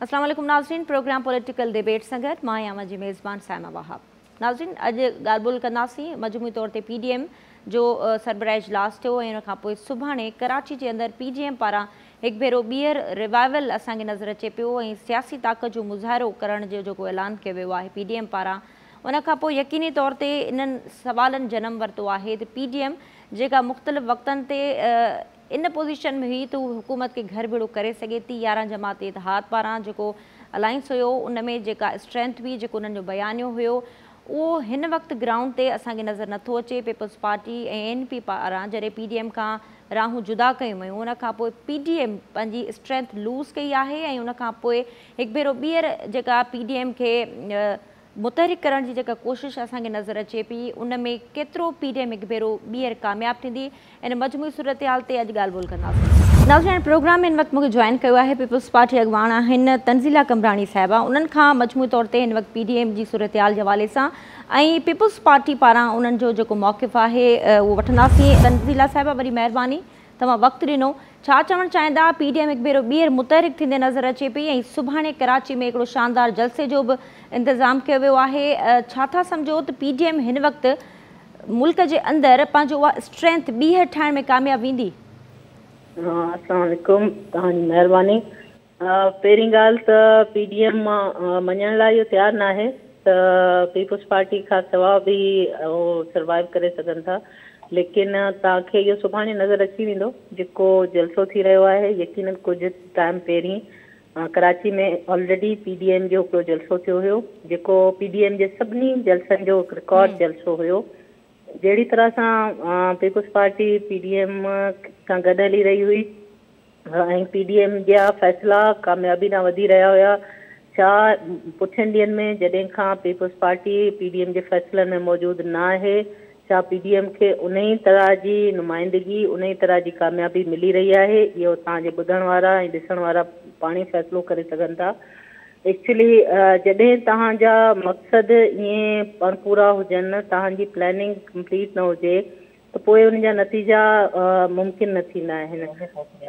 अस्सलाम वालेकुम नाज़रीन, प्रोग्राम पॉलिटिकल डिबेट सां गॾु मां आहियां जी मेज़बान साइमा वहाब। नाज़रीन, अॼु ॻाल्हि ॿोल कंदासीं मजमूई तौर ते PDM जो सरबराह इजलास थियो ऐं उन खां पोइ सुभाणे कराची जे अंदरि PDM पारां हिकु भेरो ॿीहर रिवाइवल असांखे नज़र अचे पियो ऐं सियासी ताक़त जो मुज़ाहिरो करण जो जेको ऐलान कयो वियो आहे PDM पारां। उन खां पोइ यकीनी तौर ते इन्हनि सवालनि जनम वरितो आहे त PDM जेका मुख़्तलिफ़ वक़्तनि ते इन पोज़ीशन में हुई त उहो हुकूमत खे घर भेड़ो करे सघे थी। 11 जमात इतिहाद पारां जेको अलायंस हुयो उन में जेका स्ट्रेंथ हुई, जेको उन्हनि जो बयानियो हुयो, उहो हिन वक़्तु ग्राउंड ते असांखे नज़र नथो अचे। पीपल्स पार्टी ऐं NP पारां जॾहिं PDM खां राहूं जुदा कयूं वियूं उन खां पोइ PDM पंहिंजी स्ट्रेंथ लूज़ कई आहे ऐं उन खां पोइ हिकु भेरो ॿीहर जेका PDM खे मुतहरिक करण जी जेका कोशिशि असांखे नज़र अचे पई उन में केतिरो PDM हिकु भेरो ॿीहर कामयाबु थींदी, इन मजमूई सूरत हाल ते अॼु ॻाल्हि ॿोल कंदासीं। नाज़रीन, प्रोग्राम में हिन वक़्तु मूंखे जॉइन कयो आहे पीपल्स पार्टी अॻवान आहिनि तंज़ीला कमरानी साहिबा। उन्हनि खां मजमूई तौर ते हिन वक़्तु PDM जी सूरत हाल जे हवाले सां ऐं पीपल्स पार्टी पारां उन्हनि जो जेको मौक़िफ़ आहे उहो वठंदासीं। तंज़ीला साहिबा, वरी महिरबानी, तव्हां वक़्तु ॾिनो। छा चवणु चाहींदा PDM हिकु भेरो ॿीहर मुतहरिक थींदे नज़र अचे पई ऐं सुभाणे कराची में हिकिड़ो शानदार जलसे जो बि इंतज़ाम कयो वियो आहे। छा था सम्झो त PDM हिन वक़्तु मुल्क जे अंदरि पंहिंजो उहा स्ट्रेंथ ॿीहर ठाहिण में कामयाबु वेंदी? अस्सलाम वालेकुम, तव्हांजी महिरबानी। पहिरीं ॻाल्हि त PDM मञण लाइ इहो तयारु न आहे त पीपल्स पार्टी खां सवाइ बि उहो सर्वाइव करे सघनि था, लेकिन तव्हांखे इहो सुभाणे नज़र अची वेंदो। जेको जलसो थी रहियो आहे यकीनन कुझु टाइम पहिरीं कराची में ऑलरेडी PDM जो हिकिड़ो जलसो थियो हुयो, जेको PDM जे सभिनी जलसनि जो हिकु रिकॉर्ड जलसो हुयो। जहिड़ी तरह सां पीपल्स पार्टी PDM सां गॾु हली रही हुई ऐं PDM जा फ़ैसिला कामयाबी न वधी रहिया हुया। छा पुठियनि ॾींहंनि में जॾहिं खां पीपल्स पार्टी PDM जे फ़ैसिलनि में मौजूदु न आहे, छा PDM खे उन ई तरह जी नुमाइंदगी, उन ई तरह जी कामयाबी मिली रही आहे? इहो तव्हांजे ॿुधण वारा ऐं ॾिसण वारा पाण ई फ़ैसिलो करे सघनि था। एक्चुअली जॾहिं तव्हांजा मक़सद ईअं पूरा हुजनि, तव्हांजी प्लैनिंग कंप्लीट न हुजे त पोइ उन जा नतीजा मुमकिन न थींदा आहिनि।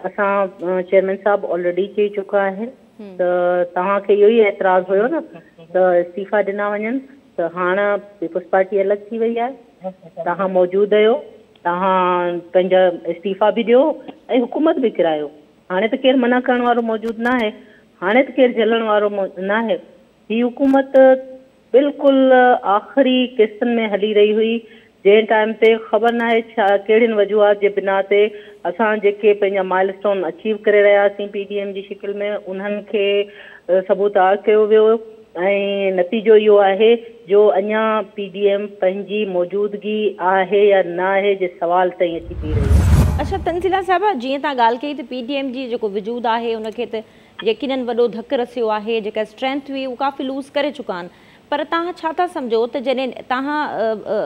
असां चेयरमैन साहब ऑलरेडी चई चुका आहिनि त तव्हांखे इहो ई एतिराज़ु हुयो न त इस्तीफ़ा ॾिना वञनि, त हाणे पीपल्स पार्टी अलॻि थी वई आहे, तव्हां मौजूदु आहियो, तव्हां पंहिंजा इस्तीफ़ा बि ॾियो ऐं हुकूमत बि किरायो। हाणे त केरु मना करण वारो मौजूदु न आहे, हाणे त केरु झलण वारो न आहे। हीअ हुकूमत बिल्कुलु आख़िरी किस्तनि में हली रही हुई, जंहिं टाइम ते ख़बर न आहे छा कहिड़ियुनि वजूहात जे बिना ते असां जेके पंहिंजा माइलस्टोन अचीव करे रहियासीं PDM जी शिकिल में, उन्हनि खे सबूतार कयो वियो ऐं नतीजो इहो आहे जो अञा PDM पंहिंजी मौजूदगी आहे या न आहे जे सवाल ताईं अची थी रही आहे। अच्छा तंज़ीला साहिबा, जीअं तव्हां ॻाल्हि कई त PDM जी जेको वजूदु आहे उनखे त यकीनन वॾो धकु रसियो आहे, जेका स्ट्रेंथ हुई उहा काफ़ी लूज़ करे चुका आहिनि। पर तव्हां छा था सम्झो त जॾहिं तव्हां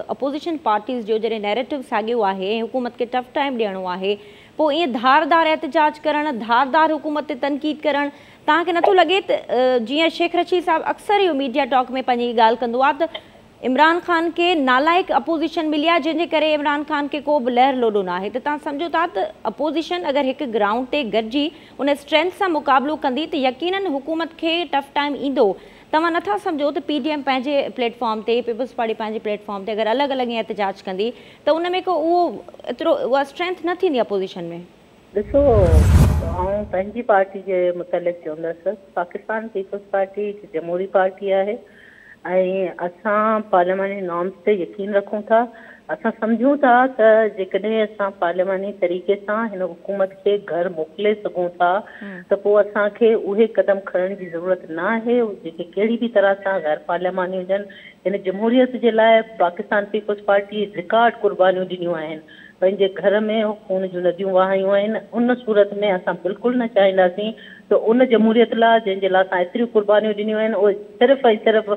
अपोज़िशन पार्टीज़ जो जॾहिं नैरेटिव साॻियो आहे ऐं हुकूमत खे टफ टाइम ॾियणो आहे, पोइ ईअं धारदार एहतिजाज करणु, धारदार हुकूमत ते तनक़ीद करणु, तव्हांखे नथो लॻे त जीअं शेख रशीद साहिबु अक्सर इहो मीडिया टॉक में पंहिंजी ॻाल्हि कंदो आहे त इमरान ख़ान खे नालाइक अपोज़िशन मिली आहे जंहिंजे करे इमरान ख़ान खे को बि लहर लोॾो न आहे? त तव्हां सम्झो था त अपोज़िशन अगरि हिकु ग्राउंड ते गॾिजी उन स्ट्रेंथ सां मुक़ाबिलो कंदी त यकीनन हुकूमत खे टफ टाइम ईंदो। तव्हां नथा सम्झो त PDM पंहिंजे प्लेटफॉर्म ते, पीपल्स पार्टी पंहिंजे प्लेटफॉर्म ते अगरि अलॻि अलॻि ईअं एहतिजाज कंदी त उन में को उहो एतिरो उहा स्ट्रेंथ न थींदी अपोज़िशन में? ॾिसो, आउं पंहिंजी पार्टी जे मुतलिक़ चवंदसि, पाकिस्तान पीपल्स पार्टी हिकु जमहूरी पार्टी आहे ऐं असां पार्लियामानी नॉर्म्स ते यकीन रखूं था। असां सम्झूं था त जेकॾहिं असां पार्लियामानी तरीक़े सां हिन हुकूमत खे घर मोकिले सघूं था त पोइ असांखे उहे क़दम खणण जी ज़रूरत न आहे जेके कहिड़ी बि तरह सां गैर पार्लियामानी हुजनि। हिन जमहूरियत जे लाइ पाकिस्तान पीपल्स पार्टी रिकॉर्ड कुर्बानियूं ॾिनियूं आहिनि, पंहिंजे घर में खून जूं नदियूं वहायूं आहिनि। उन सूरत में असां बिल्कुलु न चाहींदासीं त उन जमहूरियत लाइ जंहिंजे लाइ असां एतिरियूं कुर्बानियूं ॾिनियूं आहिनि उहे सिर्फ़ु ऐं सिर्फ़ु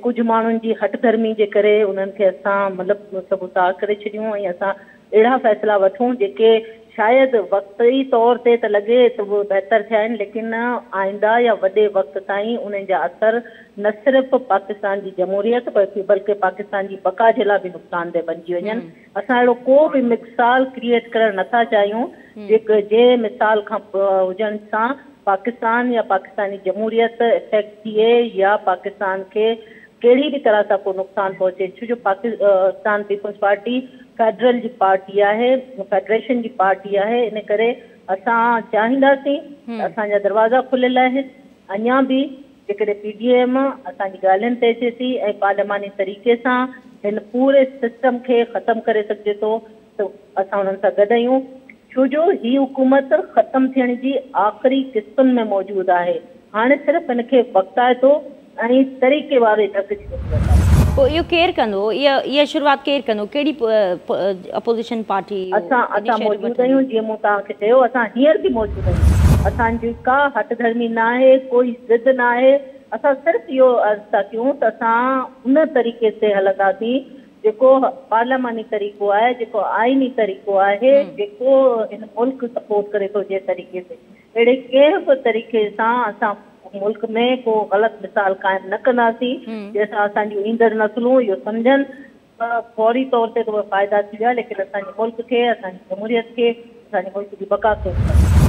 कुझु माण्हुनि जी हट धर्मी जे करे उन्हनि खे असां मतिलबु सबूतार करे छॾियूं ऐं असां अहिड़ा फ़ैसिला वठूं जेके शायदि वक़्ती तौर ते त लॻे त उहे बहितर थिया आहिनि, लेकिन आईंदा या वॾे वक़्त ताईं उन्हनि जा असर न सिर्फ़ु पाकिस्तान जी जमहूरियत बल्कि पाकिस्तान जी बका जे लाइ बि नुक़सानदेह बणिजी वञनि। असां अहिड़ो को बि मिसाल क्रिएट करणु नथा चाहियूं जे मिसाल खां हुजण सां पाकिस्तान या पाकिस्तानी जमहूरियत इफेक्ट थिए या पाकिस्तान के कहिड़ी बि तरह सां को नुक़सान पहुचे, छो जो पाकिस्तान पीपल्स पार्टी फेडरल जी पार्टी आहे, फेडरेशन जी पार्टी आहे। इन करे असां चाहींदासीं त असांजा दरवाज़ा खुलियल आहिनि। अञा बि जेकॾहिं PDM असांजी ॻाल्हियुनि ते अचे थी ऐं पार्लियामानी तरीक़े सां हिन पूरे सिस्टम खे ख़तमु करे सघिजे थो त असां उन्हनि सां गॾु आहियूं, छो जो ही हुकूमत ख़तमु थियण जी आख़िरी क़िस्तुनि में मौजूदु आहे। हाणे सिर्फ़ु हिनखे वक़्तु आहे थो ऐं तरीक़े वारे ढंग जी ज़रूरत आहे। पोइ इहो केरु कंदो, इहा शुरूआति केरु कंदो, कहिड़ी अपोज़िशन पार्टी? असां मौजूदु आहियूं, जीअं मूं तव्हांखे चयो असां हींअर बि मौजूदु आहियूं। असांजी का हटधर्मी न आहे, कोई ज़िद न आहे। असां सिर्फ़ु इहो अर्ज़ु था कयूं त असां उन तरीक़े ते हलंदासीं जेको पार्लियामानी तरीक़ो आहे, जेको आइनी तरीक़ो आहे, जेको हिन मुल्क सपोर्ट करे थो जंहिं तरीक़े ते। अहिड़े कंहिं बि तरीक़े सां असां मुल्क में को ग़लति मिसाल क़ाइमु न कंदासीं जंहिंसां असांजूं ईंदड़ नस्लूं इहो सम्झनि त फौरी तौर ते त उहे फ़ाइदा थी विया, लेकिन असांजे मुल्क खे, असांजी जमहूरियत खे, असांजे मुल्क जी बका खे।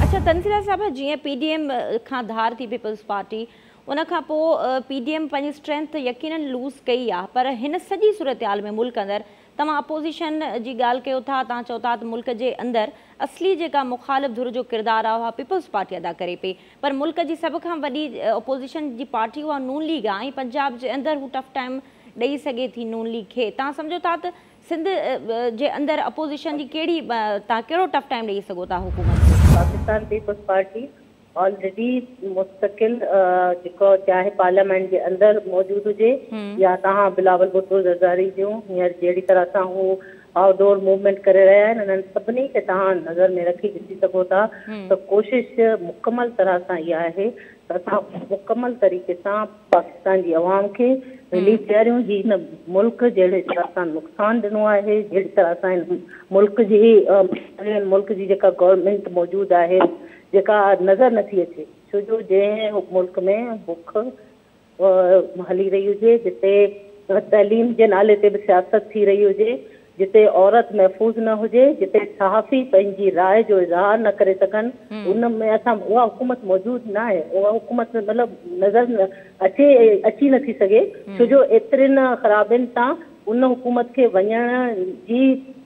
अच्छा तंज़ीला साहिबु, जीअं PDM खां धार थी पीपल्स पार्टी, उन खां पोइ PDM पंहिंजी स्ट्रेंथ यकीनन लूज़ कई आहे, पर हिन सॼी सूरत हाल में मुल्क अंदरि तव्हां अपोज़िशन जी ॻाल्हि कयो था, तव्हां चओ था त मुल्क जे अंदरि असली जेका मुख़ालिफ़ धुर जो किरदारु आहे उहा पीपल्स पार्टी अदा करे पई, पर मुल्क जी सभ खां वॾी अपोज़िशन जी पार्टी उहा नून लीग आहे ऐं पंजाब जे अंदरि हू टफ टाइम ॾेई सघे थी नून लीग खे। तव्हां सम्झो था त सिंध जे अंदरि अपोज़िशन जी तव्हां कहिड़ो टफ टाइम ॾेई सघो था हुकूमत खे? पाकिस्तान पीपल्स पार्टी ऑलरेडी मुस्तकिल जेको चाहे पार्लियामेंट जे अंदरि मौजूदु हुजे या तव्हां बिलावल भुट्टो ज़रदारी जूं हींअर जहिड़ी तरह सां हू आउटडोर मूवमेंट करे रहिया आहिनि, उन्हनि सभिनी खे तव्हां नज़र में रखी ॾिसी सघो था त कोशिशि मुकमल तरह सां इहा आहे त असां मुकमल तरीक़े सां पाकिस्तान जी अवाम खे रिलीफ ॾियारियूं। ही हिन मुल्क जहिड़े तरह सां नुक़सानु ॾिनो आहे, जहिड़ी तरह सां हिन मुल्क जी जेका गवर्नमेंट मौजूदु आहे जेका नज़र नथी अचे, छो जो जंहिं मुल्क में बुख हली रही हुजे, जिते तइलीम जे नाले ते बि सियासत थी रही हुजे, जिते औरत महफ़ूज़ न हुजे, जिते सहाफ़ी पंहिंजी राय जो इज़हार न करे सघनि, उन में असां उहा हुकूमत मौजूदु न आहे। उहा हुकूमत मतिलबु नज़र अची नथी सघे, छो जो एतिरनि ख़राबियुनि सां उन हुकूमत खे वञण जी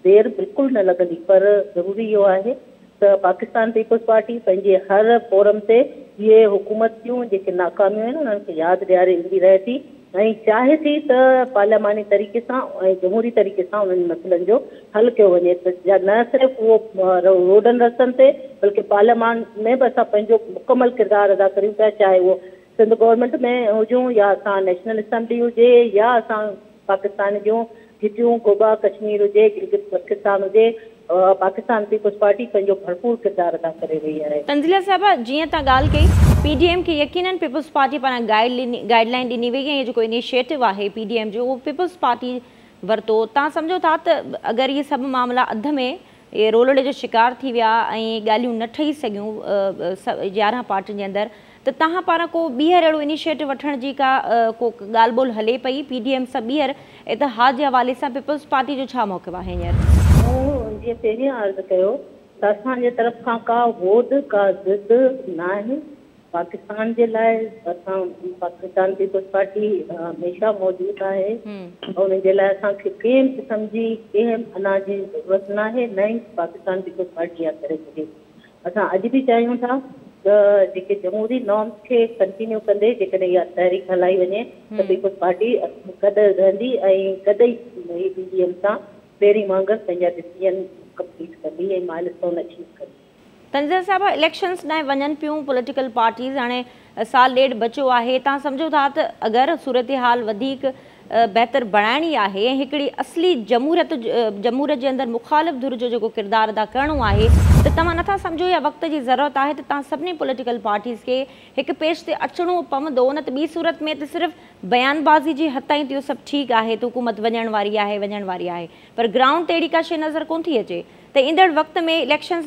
देरि बिल्कुलु न लॻंदी। पर ज़रूरी इहो आहे त पाकिस्तान पीपल्स पार्टी पंहिंजे हर फोरम ते इहे हुकूमतियूं जेके नाकामियूं आहिनि उन्हनि खे यादि ॾियारे ईंदी रहे थी ऐं चाहे थी त पार्लियामानी तरीक़े सां ऐं जमहूरी तरीक़े सां उन्हनि मसइलनि जो हल कयो वञे त न सिर्फ़ु उहो रोडनि रस्तनि ते बल्कि पार्लियामान में बि असां पंहिंजो मुकमल किरदारु अदा करियूं पिया, चाहे उहो सिंध गवर्नमेंट में हुजूं या असां नेशनल असेंबली हुजे या असां पाकिस्तान जूं हिटियूं गोबा कश्मीर हुजे, गिलगित बल्तिस्तान हुजे, पाकिस्तान पीपल्स पार्टी पंहिंजो भरपूर किरदारु अदा करे रही आहे। तंज़ीला साहिबा, जीअं तव्हां ॻाल्हि कई PDM खे यकीनन पीपल्स पार्टी पारां गाइडलाइन ॾिनी वई ऐं जेको इनिशिएटिव आहे PDM जो उहो पीपल्स पार्टी वरितो। तव्हां सम्झो था त अगरि इहे सभु मामला अध में रोलड़े जो शिकार थी विया ऐं ॻाल्हियूं न ठही सघियूं 11 पार्टियुनि जे अंदरि, त तव्हां पारां को ॿीहर अहिड़ो इनिशिएटिव वठण जी को ॻाल्हि ॿोल हले पई PDM सां ॿीहर इतिहाद जे हवाले सां पीपल्स पार्टी जो छा मौक़िफ़ आहे हींअर? जीअं पहिरीं अर्ज़ु कयो त असांजे तरफ़ खां का वोड का ज़िद न आहे। पाकिस्तान जे लाइ असां पाकिस्तान पीपल्स पार्टी हमेशह मौजूदु आहे ऐं उन जे लाइ असांखे कंहिं क़िस्म जी कंहिं अनाज जी ज़रूरत न आहे, न ई पाकिस्तान पीपल्स पार्टी इहा करे सघे। असां अॼु बि चाहियूं था त जेके जमहूरी नॉर्म्स खे कंटिन्यू कंदे जेकॾहिं इहा तहरीक हलाई वञे त पीपल्स पार्टी गॾु रहंदी ऐं गॾु ई PDM सां पहिरीं वांगुरु पंहिंजा डिसीजन कंप्लीट कंदी ऐं माइलस्टोन अचीव कंदी। तंज़ीला साहिबा, इलेक्शन्स ॾांहुं वञनि पियूं पॉलिटिकल पार्टीज़, हाणे साल ॾेढ बचियो आहे, तव्हां सम्झो था त अगरि सूरत हाल वधीक बहितर बणाइणी आहे ऐं हिकिड़ी असली जमहूरियत जे अंदरि मुख़ालिफ़ धुर जो जेको किरदारु अदा करिणो आहे त तव्हां नथा सम्झो या वक़्त जी ज़रूरत आहे त तव्हां सभिनी पॉलिटिकल पार्टीज़ खे हिकु पेज ते अचिणो पवंदो, न त ॿी सूरत में त सिर्फ़ु बयानबाज़ी जी हद ताईं त इहो सभु ठीकु आहे त हुकूमत वञण वारी आहे, पर ग्राउंड ते अहिड़ी का शइ नज़र कोन थी अचे त ईंदड़ वक़्त में इलेक्शन्स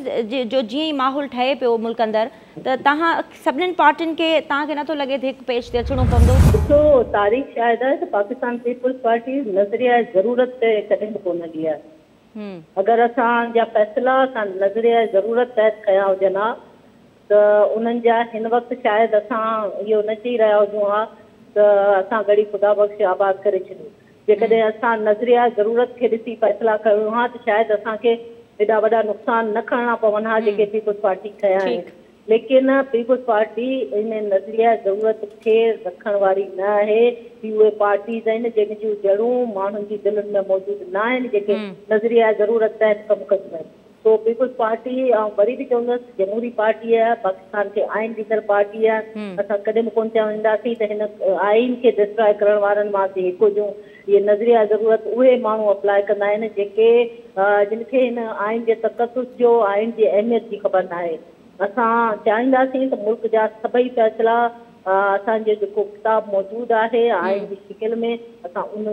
जो जीअं ई माहौल ठहे पियो मुल्क अंदरि त तव्हां सभिनीनि पार्टियुनि खे तव्हांखे नथो लॻे त हिकु पेज ते अचिणो पवंदो? ॾिसो, तारीख़ शायदि आहे त पाकिस्तान पीपल्स पार्टी नज़रिया ज़रूरत ते कॾहिं बि कोन हली आहे। अगरि असांजा फ़ैसिला असां नज़रिया ज़रूरत तहत कया हुजनि हा त उन्हनि जा हिन वक़्तु शायदि असां इहो न चई रहिया हुजूं हा त असां घड़ी ख़ुदा बख़्श आबाद करे छॾियूं। जेकॾहिं असां नज़रिया ज़रूरत खे ॾिसी फ़ैसिला कयूं हा त शायदि असांखे एॾा वॾा नुक़सान न खणणा पवनि हा जेके पीपुल्स पार्टी खया आहिनि। लेकिन पीपुल्स पार्टी इन नज़रिया ज़रूरत खे रखण वारी न आहे। उहे पार्टीज़ आहिनि जंहिंजूं जड़ूं माण्हुनि जी दिलनि में मौजूदु न आहिनि, जेके नज़रिया ज़रूरत तहत कमु कंदियूं आहिनि। तो पीपुल्स पार्टी ऐं वरी बि चवंदसि जमहूरी पार्टी आहे, पाकिस्तान खे आइन ॾींदड़ पार्टी आहे। असां कॾहिं बि कोन चवंदासीं त हिन आइन खे डिस्ट्रॉय करण वारनि मां हिकु हुजूं। इहे नज़रिया ज़रूरत उहे माण्हू अप्लाई कंदा आहिनि जेके जिन खे हिन आइन जे तक़दुस जो, आइन जी अहमियत जी ख़बर न आहे। असां चाहींदासीं त मुल्क जा सभई फ़ैसिला असांजो जेको किताब मौजूदु आहे आइन जी शिकिल में असां उन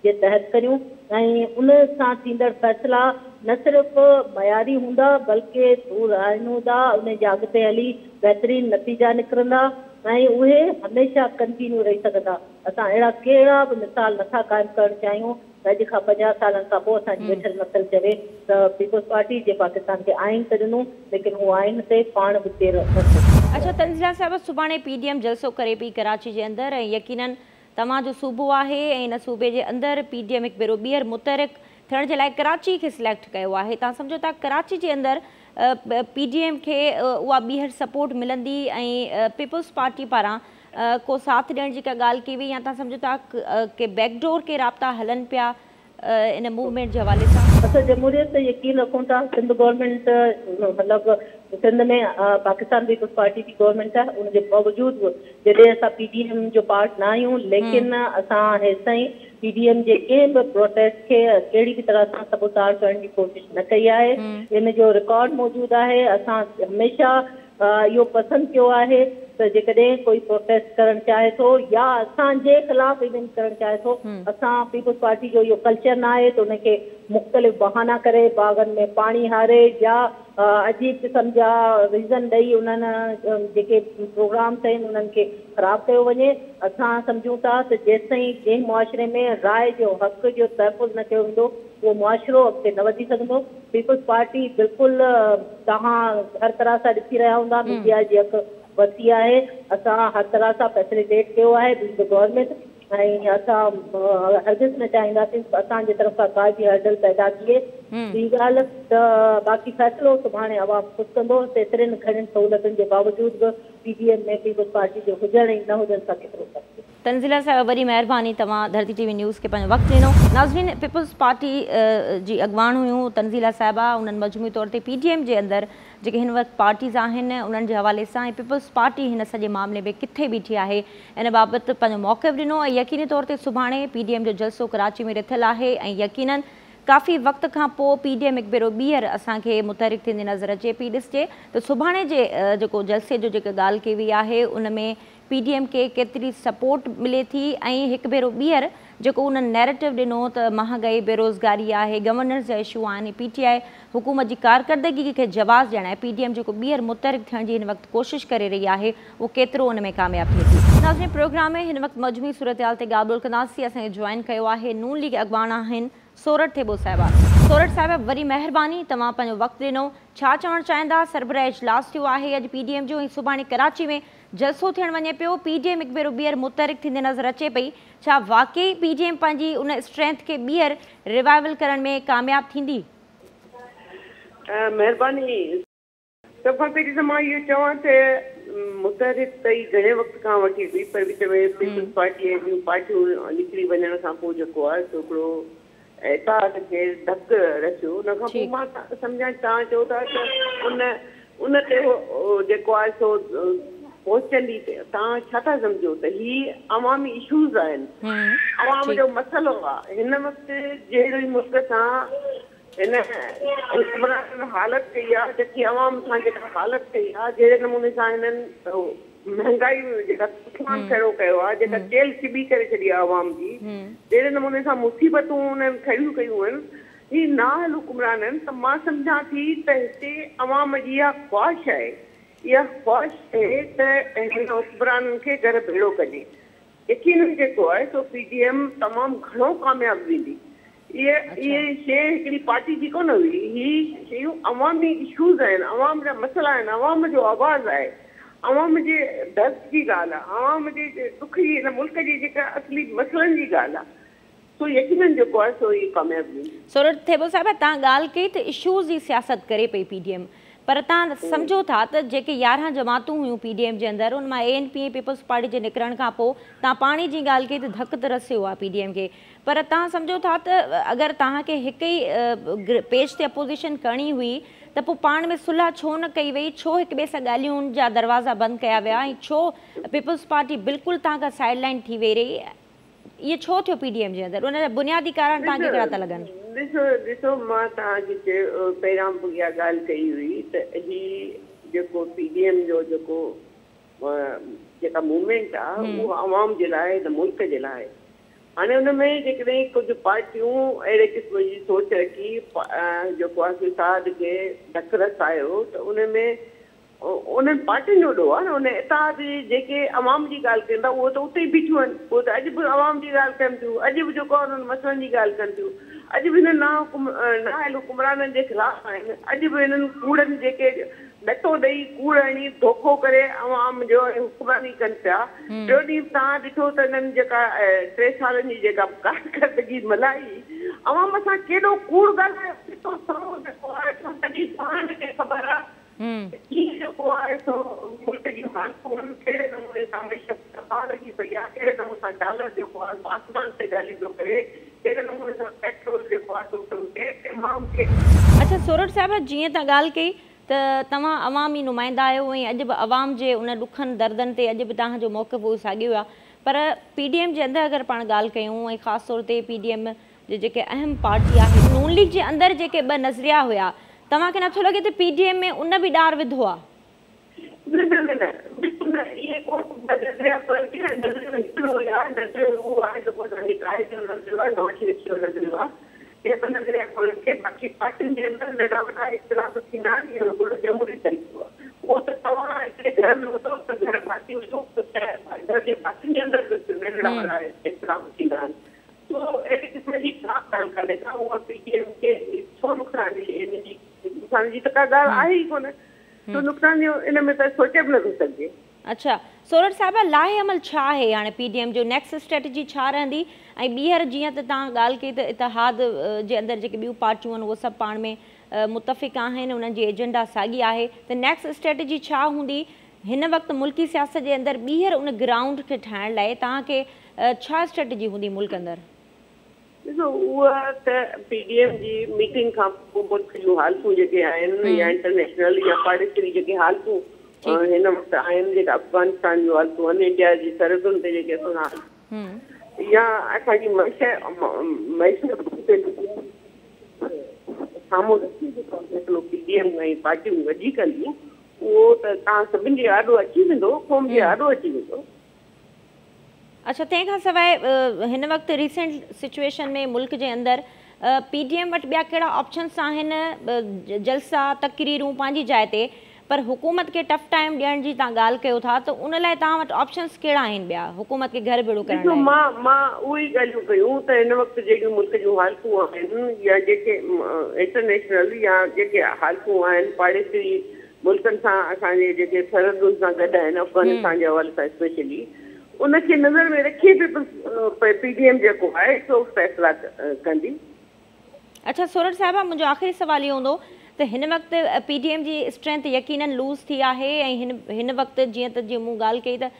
जे तहत करियूं ऐं उन सां थींदड़ फ़ैसिला न सिर्फ़ु मयारी हूंदा बल्कि दूर आइन हूंदा, उन जे अॻिते हली बहितरीन नतीजा निकिरंदा ऐं उहे हमेशह कंटिन्यू रही सघंदा। असां अहिड़ा कहिड़ा बि मिसाल नथा क़ाइमु करणु चाहियूं अॼु खां 50 सालनि खां पोइ असांजी वेठल नसल चवे त पीपुल्स पार्टी जे पाकिस्तान खे आइन त ॾिनो लेकिन उहो आइन ते पाण बि पेर अच्छा तंज़ीला साहिब, सुभाणे PDM जलसो करे पई कराची जे अंदरि ऐं यकीनन तव्हांजो सूबो आहे ऐं हिन सूबे जे अंदरि PDM हिकु भेरो ॿीहर मुतहरिक थियण जे लाइ कराची खे सिलेक्ट कयो आहे। तव्हां सम्झो था कराची जे अंदरि PDM खे उहा ॿीहर सपोर्ट मिलंदी ऐं पीपुल्स पार्टी पारां को साथ ॾियण जी का ॻाल्हि कई वई या तव्हां सम्झो था के बैकडोर के राब्ता हलनि पिया इन मूवमेंट जे हवाले सां? असां जमहूरियत ते यकीन रखूं था। सिंध गवर्नमेंट मतिलबु सिंध में पाकिस्तान पीपुल्स पार्टी जी गवर्नमेंट आहे, उनजे बावजूदि जॾहिं असां PDM जो पार्ट न आहियूं लेकिन असां हेसिताईं PDM जे कंहिं बि प्रोटेस्ट खे कहिड़ी बि तरह सां सबूतार करण जी कोशिशि न कई आहे। इन जो रिकॉर्ड मौजूदु आहे। असां हमेशह इहो पसंदि कयो आहे त जेकॾहिं कोई प्रोटेस्ट करणु चाहे थो या असांजे ख़िलाफ़ इवेंट करणु चाहे थो, असां पीपुल्स पार्टी जो इहो कल्चर न आहे त उनखे मुख़्तलिफ़ बहाना करे बाग़नि में पाणी हारे या अजीब क़िस्म जा रीज़न ॾेई उन्हनि जेके प्रोग्राम्स आहिनि उन्हनि खे ख़राबु कयो वञे। असां सम्झूं था त जेसिताईं जंहिं मुआशिरे में राय जो हक़ जो तहफ़ुज़ न कयो वेंदो उहो मुआशिरो अॻिते न वधी सघंदो। पीपुल्स पार्टी बिल्कुलु तव्हां हर तरह सां ॾिसी रहिया हूंदा मीडिया जी हक़ वरिती आहे। असां हर तरह सां फैसिलिटेट कयो आहे ॿी द गवर्नमेंट ऐं असां हरगिज़ न चाहींदासीं असांजे तरफ़ां का बि हर्डल पैदा थिए। ॿी ॻाल्हि त बाक़ी फ़ैसिलो सुभाणे अवाम ख़ुदि कंदो। एतिरनि घणनि सहूलियतुनि जे बावजूदि बि PDM में पीपुल्स पार्टी जो हुजण ऐं न हुजण सां केतिरो फ़र्क़ु। तंज़ीला साहिब वरी महिरबानी, तव्हां धरती TV न्यूज़ खे पंहिंजो वक़्तु ॾिनो। नाज़रीन, पीपुल्स पार्टी जी अॻवान हुयूं तंज़ीला साहिबा। उन्हनि मजमूई तौर ते PDM जे अंदरि जेके हिन वक़्तु पार्टीज़ आहिनि उन्हनि जे हवाले सां ऐं पीपुल्स पार्टी हिन सॼे मामले में किथे बीठी आहे इन बाबति पंहिंजो मौक़िफ़ ॾिनो ऐं यकीनी तौर ते सुभाणे PDM जो जलसो कराची में रिथियलु आहे ऐं यकीनन काफ़ी वक़्त खां पोइ PDM हिकु भेरो ॿीहर असांखे मुतहरिक थींदी नज़र अचे पई। ॾिसजे त सुभाणे जे जेको जलसे जो जेका ॻाल्हि कई वई आहे उन में PDM खे केतिरी सपोर्ट मिले थी ऐं हिकु भेरो ॿीहर जेको उन्हनि नैरेटिव ॾिनो त महांगाई बेरोज़गारी आहे, गवर्नेंस जा इशू आहिनि, PTI हुकूमत जी कारकर्दगी खे जवाबु ॾियण ऐं PDM जेको ॿीहर मुतहरिक थियण जी हिन वक़्तु कोशिशि करे रही आहे उहो केतिरो उन में कामयाबु थिए थी। नाज़रीन, प्रोग्राम में हिन वक़्तु मजमूई सूरतहाल ते ॻाल्हि ॿोल कंदासीं। असांखे जॉइन कयो आहे नून लीग अॻवान आहिनि सोरठ थेबो साहिबा। सोरठ साहिब वरी महिरबानी, तव्हां पंहिंजो वक़्तु ॾिनो। छा चवणु चाहींदा? सरबराह इजलास थियो आहे अॼु PDM जो ऐं सुभाणे कराची में जलसो थियणु वञे पियो। PDM हिकु भेरो ॿीहर मुतहरिक थींदे नज़र अचे पई। छा वाकई PDM पंहिंजी उन स्ट्रेंथ खे ॿीहर रिवाइवल करण में कामयाबु थींदी? महिरबानी। सभु खां पहिरीं त मां इहो चवां त मुतहरिक त ई घणे वक़्त खां वठी हुई पर विच में पीपुल्स पार्टी ऐं ॿियूं पार्टियूं निकिरी वञण खां पोइ जेको आहे हिकिड़ो एहसास खे धकु रखियो। उन खां पोइ मां सम्झां तव्हां चओ था त उन ते जेको आहे सो पहुचंदी तव्हां छा था सम्झो त ही अवामी इशूज़ आहिनि, अवाम जो मसइलो आहे। हिन वक़्तु जहिड़ी मुल्क सां हिन हालत कई आहे, जेकी अवाम सां जेका हालत कई आहे, जहिड़े नमूने सां हिननि महांगाई जेका तूफ़ान खड़ो कयो आहे, जेका जेल चिॿी करे छॾी आहे अवाम जी, जहिड़े नमूने सां मुसीबतूं उन्हनि खड़ियूं कयूं आहिनि, ही नाअहल हुकुमरान आहिनि। त मां सम्झां थी त हिते अवाम जी इहा ख़्वाहिश आहे, इहा ख़्वाहिश आहे त हिन हुकुमराननि खे घर भेड़ो कजे। यकीनन जेको आहे सो PDM तमामु घणो कामयाबु वेंदी। ये शइ हिकिड़ी पार्टी जी कोन हुई, ही शयूं अवामी इशूज़ आहिनि, अवाम जा मसइला आहिनि, अवाम जो आवाज़ आहे, अवाम जे दर्द जी ॻाल्हि आहे, अवाम जे दुख जी, हिन मुल्क जी जेका असली मसइलनि जी ॻाल्हि आहे, सो यकीनन जेको आहे सो ई कामयाबु थींदी। सूरत थेबो साहिब, तव्हां ॻाल्हि कई त इशूज़ जी सियासत करे पई PDM, पर तव्हां सम्झो था त जेके 11 जमातूं हुयूं PDM जे अंदरि, उन मां ANP पीपल्स पार्टी जे निकिरण खां पोइ तव्हां पाणी जी ॻाल्हि कई त धक तरसियो आहे PDM खे, पर तव्हां सम्झो था त अगरि तव्हांखे हिकु ई पेज ते अपोज़िशन करणी हुई त पोइ पाण में सुलह छो न कई वई, छो हिक ॿिए सां ॻाल्हियुनि जा दरवाज़ा बंदि कया विया ऐं छो पीपल्स पार्टी बिल्कुलु तव्हां खां साइड लाइन थी वेई रही, इहे छो थियो PDM जे अंदरि, उन जा बुनियादी कारण तव्हांखे कहिड़ा था लॻनि? ॾिसो मां तव्हांखे चयो पहिरियां बि इहा ॻाल्हि कई हुई त ही जेको PDM जो जेको जेका मूवमेंट आहे उहो अवाम जे लाइ, हिन मुल्क जे लाइ। हाणे हुन में जेकॾहिं कुझु पार्टियूं अहिड़े क़िस्म जी सोच रखी जेको आहे फिसाद खे धक रसायो त उन में उन्हनि पार्टियुनि जो ॾोह आहे न, उन इताद जेके अवाम जी ॻाल्हि कनि था उहो त उते ई बीठियूं आहिनि, उहो त अॼु बि अवाम जी ॻाल्हि कनि थियूं, अॼु बि जेको आहे उन्हनि मसइलनि जी ॻाल्हि कनि थियूं, अॼु बि हिननि नाअहल हुकुमराननि जे ख़िलाफ़ आहिनि, अॼु बि हिननि कूड़नि जेके ॾटो ॾेई कूड़ हणी धोखो करे अवाम जो हुकुमरानी कनि पिया। ॿियो ॾींहुं तव्हां ॾिठो त हिननि जेका 3 सालनि जी जेका कारकर्दगी मलाई, अवाम सां केॾो कूड़ ॻाल्हायो, ख़बर आहे जेको आहे सो मुल्क जी हालतूं कहिड़े नमूने सां लॻी पई आहे, कहिड़े नमूने सां डॉलर जेको आहे आसमान ते ॻाल्हि थो करे, कहिड़े नमूने सां पेट्रोल जेको आहे। अच्छा सूरत साहिब, जीअं तव्हां ॻाल्हि कई त तव्हां अवामी नुमाइंदा आहियो ऐं अॼु बि अवाम जे उन ॾुखनि दर्दनि ते अॼु बि तव्हांजो मौक़िफ़ उहो साॻियो आहे, पर PDM जे अंदरि अगरि पाण ॻाल्हि कयूं ऐं ख़ासि तौर ते PDM जे जेके अहम पार्टी आहे, नून लीग जे अंदरि जेके 2 नज़रिया हुया, तव्हांखे नथो लॻे त PDM में उन बि ॾार विधो आहे? अच्छा सूरत साहिब, लाहे अमल छा आहे हाणे PDM जो नेक्स्ट स्ट्रेटजी छा रहंदी ऐं ॿीहर जीअं त तव्हां ॻाल्हि कई त इतिहाद जे अंदरि जेके ॿियूं पार्टियूं आहिनि उहे सभु पाण में मुतफ़िक़ आहिनि, उन्हनि जी एजेंडा साॻी आहे, त नेक्स्ट स्ट्रेटजी छा हूंदी हिन वक़्तु मुल्की सियासत जे अंदरि ॿीहर उन ग्राउंड खे ठाहिण लाइ तव्हांखे छा स्ट्रेटजी हूंदी मुल्क अंदरि? ॾिसो उहा त PDM जी मीटिंग खां पोइ मुल्क जूं हालतूं जेके आहिनि या इंटरनेशनल या पाड़ेसरी जेके हालतूं हिन वक़्तु आहिनि, जेका अफ़गानिस्तान जूं हालतूं आहिनि, इंडिया जी सरहदुनि ते जेके असां या असांजी साम्हूं हिकिड़ो PDM ऐं पार्टियूं गॾिजी कंदियूं, उहो त तव्हां सभिनि जे आॾो अची वेंदो, क़ौम जे आॾो अची वेंदो। अच्छा, तंहिंखां सवाइ हिन वक़्तु रीसेंट सिचुएशन में मुल्क जे अंदरि PDM वटि ॿिया कहिड़ा ऑप्शन्स आहिनि? जलसा तकरीरूं पंहिंजी जाइ ते, पर हुकूमत खे टफ टाइम ॾियण जी तव्हां ॻाल्हि कयो था, त उन लाइ तव्हां वटि ऑप्शन्स कहिड़ा आहिनि ॿिया हुकूमत खे घर भेड़ो करण लाइ? मां उहे ई ॻाल्हियूं कयूं त हिन वक़्तु जेकियूं मुल्क जूं हालतूं आहिनि या जेके इंटरनेशनल या जेके हालतूं आहिनि पाड़ेसरी मुल्कनि सां असांजे जेके सरहदुनि सां गॾु आहिनि, अफ़गानिस्तान जे हवाले सां स्पेशली, उनखे नज़र में रखी PDM जेको आहे सो फ़ैसिला कंदी। अच्छा सूरत साहिबा, मुंहिंजो आख़िरी सुवाल इहो हूंदो त हिन वक़्तु PDM जी स्ट्रेंथ यकीनन लूज़ थी आहे ऐं हिन वक़्तु जीअं मूं ॻाल्हि कई त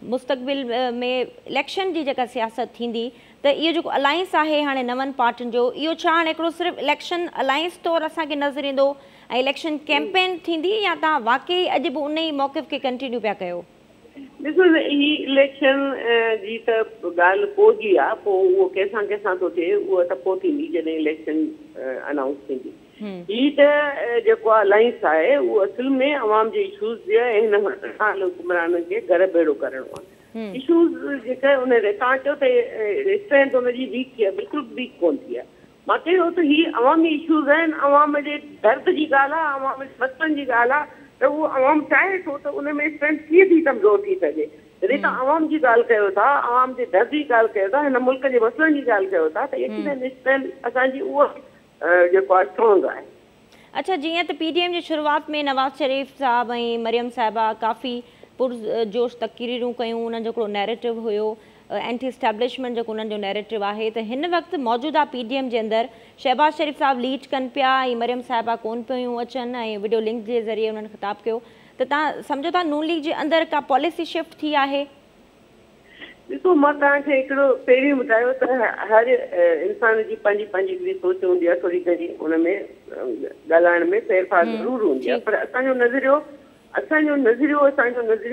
मुस्तक़बिल में इलेक्शन जी जेका सियासत थींदी, त इहो जेको अलायंस आहे हाणे 9 पार्टियुनि जो, इहो छा हाणे हिकिड़ो सिर्फ़ु इलेक्शन अलायंस तौरु असांखे नज़र ईंदो ऐं इलेक्शन कैंपेन थींदी, या तव्हां वाक़ई अॼु बि उन ई मौक़िफ़ खे कंटिन्यू पिया कयो? ॾिसो ही इलेक्शन जी त ॻाल्हि पोइ जी आहे, पोइ उहो कंहिंसां थो थिए उहा त पोइ थींदी जॾहिं इलेक्शन अनाउंस थींदी। ही त जेको आहे अलायंस आहे उहो असुल में अवाम जे इशूज़ ऐं हिन हुकुमराननि खे घर भेड़ो करणो आहे। इशूज़ जेका उन तव्हां चयो त स्ट्रेंथ हुनजी वीक थी आहे, बिल्कुलु वीक कोन थी आहे। मां चयो त ही अवामी इशूज़ आहिनि, अवाम जे दर्द जी ॻाल्हि आहे, अवाम जे मसइलनि जी ॻाल्हि आहे, त उहो अवाम चाहे थो त उन में स्ट्रेंथ कीअं थी कमज़ोर थी सघे। जॾहिं तव्हां आवाम जी ॻाल्हि कयो था, आवाम जे दर्द जी ॻाल्हि कयो था, हिन मुल्क जे मसइलनि जी ॻाल्हि कयो था, त यकीनन निश्चय असांजी उहा जेको आहे स्ट्रॉन्ग आहे। अच्छा, जीअं त PDM जी शुरूआति में नवाज़ शरीफ़ साहब ऐं मरियम साहिबा काफ़ी पुरजोश तक़रीरूं कयूं, उन्हनि जो हिकिड़ो नैरेटिव हुयो, एंटी एस्टैब्लिशमेंट जेको उन्हनि जो नैरेटिव आहे, त हिन वक़्तु मौजूदा PDM जे अंदरि शहबाज़ शरीफ़ साहब लीड कनि पिया ऐं मरियम साहिबा कोन पियूं अचनि ऐं वीडियो लिंक जे ज़रिए उन्हनि ख़िताबु कयो, त तव्हां सम्झो था नून लीग जे अंदरि का पॉलिसी शिफ्ट थी आहे? ॾिसो, मां तव्हांखे हिकिड़ो पहिरीं ॿुधायो त हर इंसान जी पंहिंजी पंहिंजी हिकिड़ी सोच हूंदी आहे, थोरी घणी हुन में ॻाल्हाइण में फेरफार ज़रूरु हूंदी आहे, पर असांजो नज़रियो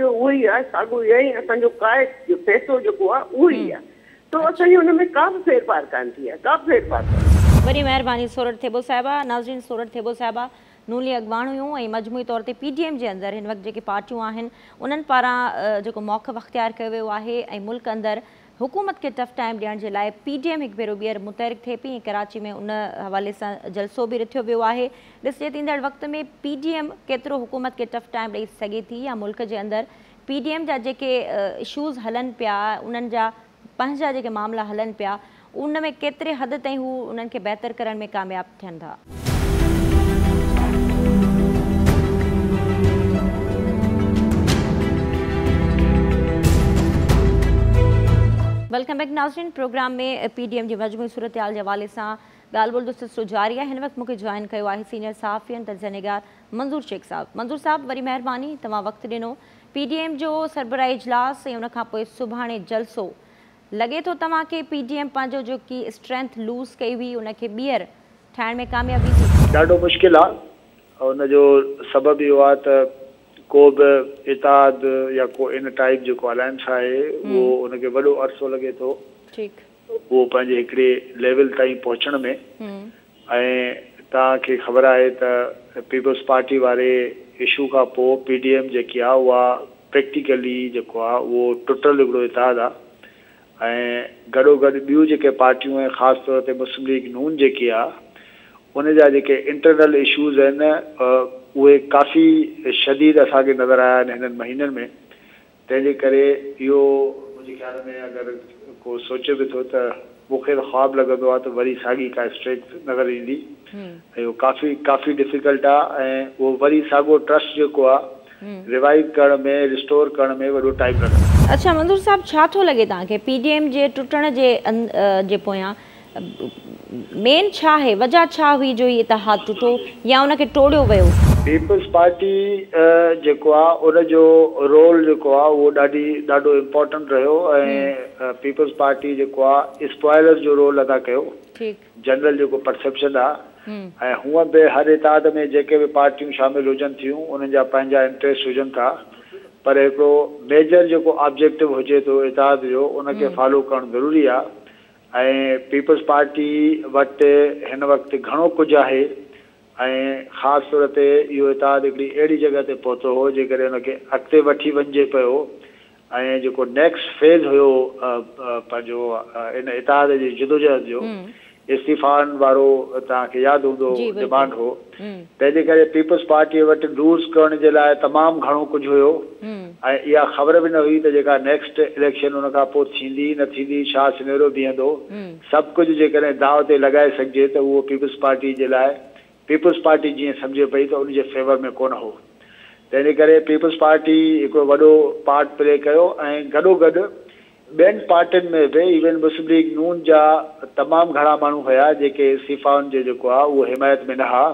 उहो ई आहे, साॻियो ई आहे, असांजो क़ाइद जो फ़ैसिलो जेको आहे उहो ई आहे, त असांजी हुन में का बि फेरफार कान थी आहे, का बि फेरफार कान। वरी महिरबानी सोरठ थेबो साहिबा। नाज़रीन, सोरठ थेबो साहिबा नून लीग अॻवान हुयूं ऐं मजमूई तौर ते PDM जे अंदरि हिन वक़्तु जेके पार्टियूं आहिनि उन्हनि पारां जेको मौक़िफ़ अख़्तियार कयो वियो आहे ऐं मुल्क अंदरि हुकूमत खे टफ टाइम ॾियण जे लाइ PDM हिकु भेरो ॿीहर मुतहरिक थिए पई ऐं कराची में उन हवाले सां जलसो बि रिथियो वियो आहे। ॾिसजे त ईंदड़ वक़्त में PDM केतिरो हुकूमत खे टफ टाइम ॾेई सघे थी या मुल्क जे अंदरि PDM जा जेके इशूज़ हलनि पिया, उन्हनि जा पंहिंजा जेके मामला हलनि पिया, उन में केतिरे हद ताईं हू उन्हनि खे बहितर करण में कामयाबु थियनि था। वेलकम बैक नाज़रीन। प्रोग्राम में PDM जी मजमूई सूरत हाल जे हवाले सां ॻाल्हि ॿोल सिलसिलो जारी आहे। हिन वक़्तु मूंखे जॉइन कयो आहे सीनियर सहाफ़ी तर्जनिगार मंज़ूर शेख साहब। मंज़ूर साहब, वरी महिरबानी, तव्हां वक़्तु ॾिनो। PDM जो सरबराही इजलास ऐं उनखां पोइ सुभाणे जलसो, लॻे थो तव्हांखे PDM पंहिंजो जेकी स्ट्रेंथ लूज़ कई हुई उनखे ॿीहर ठाहिण में कामयाबी थी? ॾाढो मुश्किल आहे। हुनजो सबबु इहो आहे त को बि इताद या को इन टाइप जेको अलायंस आहे उहो उनखे वॾो अरसो लॻे थो उहो पंहिंजे हिकिड़े लेवल ताईं पहुचण में। ऐं तव्हांखे ख़बर आहे त पीपल्स पार्टी वारे इशू खां पोइ PDM जेकी आहे उहा प्रैक्टिकली जेको आहे उहो टुटल हिकिड़ो इताद आहे। ऐं गॾो गॾु ॿियूं जेके पार्टियूं आहिनि, ख़ासि तौर ते मुस्लिम लीग नून जेकी आहे, उन जा जेके इंटरनल इशूज़ आहिनि उहे काफ़ी शदीद असांखे नज़र आया आहिनि हिननि महीननि में। तंहिंजे करे इहो मुंहिंजे ख़्याल में अगरि को सोचे बि थो त मूंखे त ख़्वाबु लॻंदो आहे त वरी साॻी का स्ट्रेंथ नज़र ईंदी ऐं उहो काफ़ी डिफ़िकल्ट आहे। ऐं उहो वरी साॻियो ट्रस्ट जेको आहे रिवाइव करण में, रिस्टोर करण में वॾो टाइम लॻंदो। अच्छा मंज़ूर साहब, छा थो लॻे तव्हांखे PDM जे टुटण जे पोयां मेन छा आहे, वजह छा हुई जो हीउ इतिहाद टुटो या उनखे टोड़ियो वियो? पीपल्स पार्टी जेको आहे उनजो रोल जेको आहे उहो ॾाढो इम्पोर्टेंट रहियो ऐं पीपल्स पार्टी जेको आहे स्पॉइलर जो रोल अदा कयो, जनरल जेको परसेप्शन आहे। ऐं हूअं बि हर इताद में जेके बि पार्टियूं शामिल हुजनि थियूं उन्हनि जा पंहिंजा इंट्रस्ट हुजनि था, पर हिकिड़ो मेजर जेको ऑब्जेक्टिव हुजे थो इताद जो उनखे फॉलो करणु ज़रूरी आहे। ऐं पीपल्स पार्टी वटि हिन वक़्तु घणो कुझु आहे ऐं ख़ासि तौर ते इहो इताद हिकिड़ी अहिड़ी जॻह ते पहुतो हो जेकॾहिं हुनखे अॻिते वठी वञिजे पियो। ऐं जेको नेक्स्ट फेज़ हुयो पंहिंजो इन इताद जी जिदोजहद जो, इस्तीफ़ान वारो तव्हांखे यादि हूंदो डिमांड हो। तंहिंजे करे पीपल्स पार्टीअ वटि लूज़ करण जे लाइ तमामु घणो कुझु हुयो ऐं इहा ख़बर बि न हुई त जेका नेक्स्ट इलेक्शन हुन खां पोइ थींदी न थींदी, छा सिनेरियो बीहंदो, सभु कुझु जेकॾहिं दाव ते लॻाए सघिजे त उहो पीपल्स पार्टी जे लाइ पीपल्स पार्टी जीअं सम्झे पई त उनजे फेवर में कोन हो। तंहिंजे करे पीपल्स पार्टी हिकिड़ो वॾो पार्ट प्ले कयो ऐं गॾो गॾु ॿियनि पार्टियुनि में बि इवन मुस्लिम लीग नून जा तमामु घणा माण्हू हुया जेके इस्तीफ़ाउनि जो जेको आहे उहो हिमायत में न हुआ।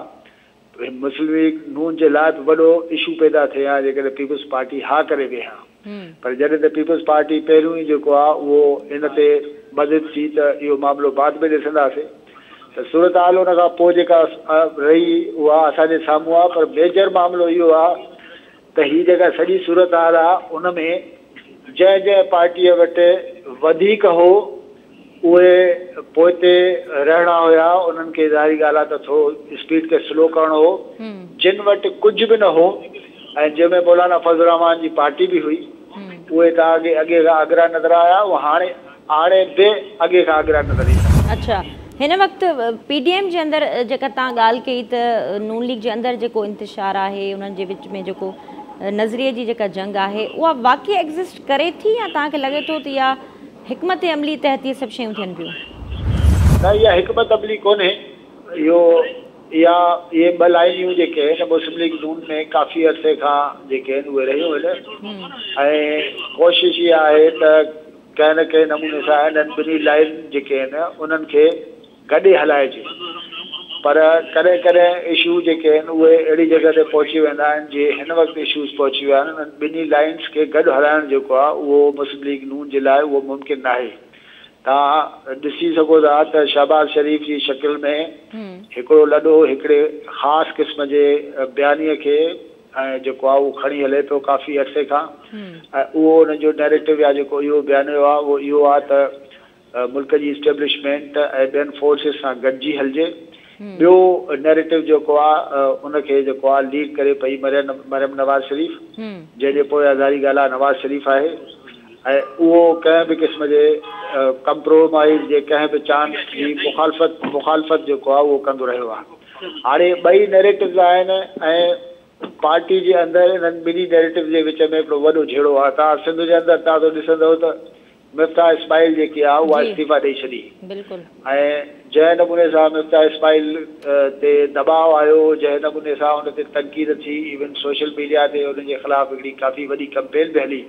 मुस्लिम लीग नून जे लाइ बि वॾो इशू पैदा थिए हा जेकॾहिं पीपल्स पार्टी हा करे वेहा। पर जॾहिं त पीपल्स पार्टी पहिरियों ई जेको आहे उहो इन ते मदद थी त इहो मामिलो बाद में ॾिसंदासीं। त सूरत हाल हुन खां पोइ जेका रही उहा असांजे साम्हूं आहे, पर मेजर मामिलो इहो आहे त हीअ जेका सॼी सूरत हाल आहे उन में जंहिं पार्टीअ वटि वधीक हो उहे पोइते रहणा हुया, उन्हनि खे ज़ाहिरी ॻाल्हि आहे त थोरो स्पीड खे स्लो करणो हो। जिन वटि कुझु बि न हो ऐं जंहिंमें मौलाना फज़ल रहमान जी पार्टी बि हुई उहे तव्हांखे अॻे खां अॻिरा नज़र आया, उहो हाणे बि अॻे खां अॻिरा नज़र ईंदा। अच्छा, हिन वक़्तु PDM जे अंदरि जेका तव्हां ॻाल्हि कई त नून लीग जे अंदरि जेको इंतिशार आहे, उन्हनि जे विच में जेको नज़रिए जी जेका जंग आहे उहा वाक़ई एग्ज़िस्ट करे थी या तव्हांखे लॻे थो त इहा हिकमत अमली तहत इहे सभु शयूं थियनि पियूं? न, इहा हिकमत अमली कोन्हे। इहे ॿ लाइनियूं जेके आहिनि मुस्लिम लीग नून में काफ़ी अरसे खां जेके आहिनि उहे रहियूं आहिनि ऐं कोशिशि इहा आहे त कंहिं न कंहिं नमूने सां इन्हनि ॿिन्ही लाइन जेके आहिनि उन्हनि खे गॾे हलाइजे। पर कॾहिं कॾहिं इशू जेके आहिनि उहे अहिड़ी जॻह ते पहुची वेंदा आहिनि जीअं हिन वक़्तु इशूज़ पहुची विया आहिनि। उन्हनि ॿिन्ही लाइन्स खे गॾु हलाइणु जेको आहे उहो मुस्लिम लीग नून जे लाइ उहो मुमकिन नाहे। तव्हां ॾिसी सघो था त शहबाज़ शरीफ़ जी शकिल में हिकिड़ो लॾो हिकिड़े ख़ासि क़िस्म जे बयानीअ खे ऐं जेको आहे उहो खणी हले पियो काफ़ी अरसे खां ऐं उहो उनजो नैरेटिव आहे जेको इहो बयानियो आहे उहो इहो आहे त मुल्क जी इस्टेब्लिशमेंट ऐं ॿियनि फोर्सिस सां गॾिजी हलिजे। ॿियो नैरेटिव जेको आहे उनखे जेको आहे लीड करे पई मरियम नवाज़ शरीफ़, जंहिंजे पोइ आज़ारी ॻाल्हि आहे नवाज़ शरीफ़ आहे ऐं उहो कंहिं बि क़िस्म जे कंप्रोमाइज़ जे कंहिं बि चांस जी मुखालफ़त जेको आहे उहो कंदो रहियो आहे। हाणे ॿई नैरेटिव्स आहिनि ऐं पार्टी जे अंदरि इन्हनि ॿिन्ही नैरेटिव जे विच में हिकिड़ो वॾो झेड़ो आहे। तव्हां सिंध जे अंदरि तव्हां ॾिसंदव त मिफ्ता इस्माइल जेकी आहे उहा इस्तीफ़ा ॾेई छॾी ऐं जंहिं नमूने सां मिफ्ता इस्माइल ते दबाव आयो, जंहिं नमूने सां हुन ते तनक़ीद थी, इवन सोशल मीडिया ते हुनजे ख़िलाफ़ हिकिड़ी काफ़ी वॾी कंपेन बि हली,